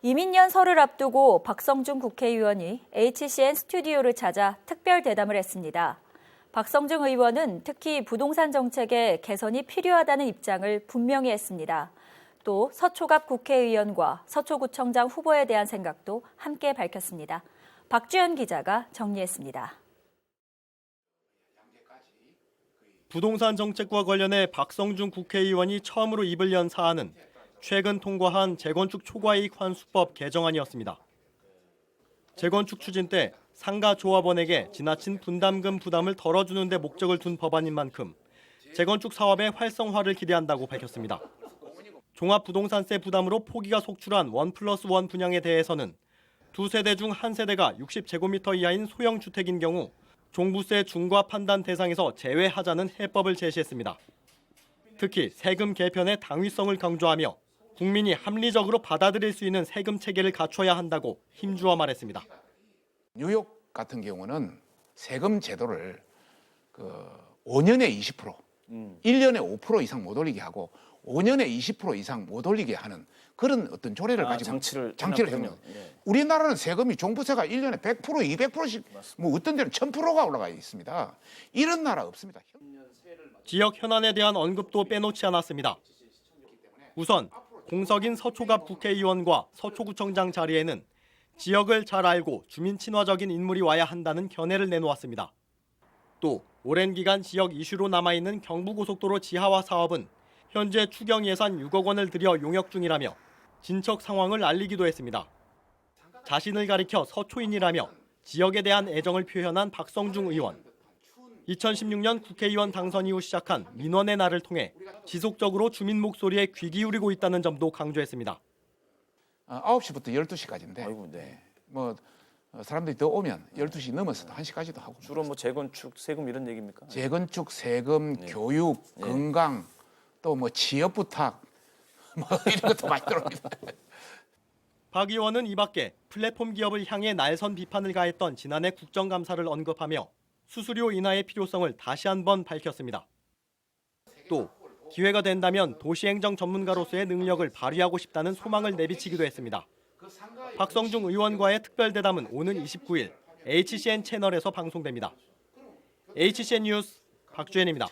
이민년 설을 앞두고 박성중 국회의원이 HCN 스튜디오를 찾아 특별 대담을 했습니다. 박성중 의원은 특히 부동산 정책의 개선이 필요하다는 입장을 분명히 했습니다. 또 서초갑 국회의원과 서초구청장 후보에 대한 생각도 함께 밝혔습니다. 박주연 기자가 정리했습니다. 부동산 정책과 관련해 박성중 국회의원이 처음으로 입을 연 사안은 최근 통과한 재건축 초과이익 환수법 개정안이었습니다. 재건축 추진 때 상가 조합원에게 지나친 분담금 부담을 덜어주는 데 목적을 둔 법안인 만큼 재건축 사업의 활성화를 기대한다고 밝혔습니다. 종합부동산세 부담으로 포기가 속출한 1+1 분양에 대해서는 두 세대 중 한 세대가 60제곱미터 이하인 소형 주택인 경우 종부세 중과 판단 대상에서 제외하자는 해법을 제시했습니다. 특히 세금 개편의 당위성을 강조하며 국민이 합리적으로 받아들일 수 있는 세금 체계를 갖춰야 한다고 힘주어 말했습니다. 뉴욕 같은 경우는 세금 제도를 5년에 20%, 1년에 5% 이상 못 올리게 하고 5년에 20% 이상 못 올리게 하는 그런 어떤 조례를 가지고 장치를 해요. 예. 우리나라는 세금이 종부세가 1년에 100%, 200%씩 뭐 어떤 데는 1000%가 올라가 있습니다. 이런 나라 없습니다. 지역 현안에 대한 언급도 빼놓지 않았습니다. 우선 공석인 서초갑 국회의원과 서초구청장 자리에는 지역을 잘 알고 주민 친화적인 인물이 와야 한다는 견해를 내놓았습니다. 또 오랜 기간 지역 이슈로 남아있는 경부고속도로 지하화 사업은 현재 추경 예산 6억 원을 들여 용역 중이라며 진척 상황을 알리기도 했습니다. 자신을 가리켜 서초인이라며 지역에 대한 애정을 표현한 박성중 의원. 2016년 국회의원 당선 이후 시작한 민원의 날을 통해 지속적으로 주민 목소리에 귀 기울이고 있다는 점도 강조했습니다. 9시부터 12시까지인데 뭐 사람들이 더 오면 12시 넘어서도 1시까지도 하고. 주로 뭐 재건축, 세금 이런 얘기입니까? 재건축, 세금, 교육, 건강, 또 뭐 취업 부탁 뭐 이런 것도 많이 들어옵니다. 박 의원은 이 밖에 플랫폼 기업을 향해 날선 비판을 가했던 지난해 국정감사를 언급하며 수수료 인하의 필요성을 다시 한번 밝혔습니다. 또 기회가 된다면 도시행정 전문가로서의 능력을 발휘하고 싶다는 소망을 내비치기도 했습니다. 박성중 의원과의 특별 대담은 오는 29일 HCN 채널에서 방송됩니다. HCN 뉴스 박주연입니다.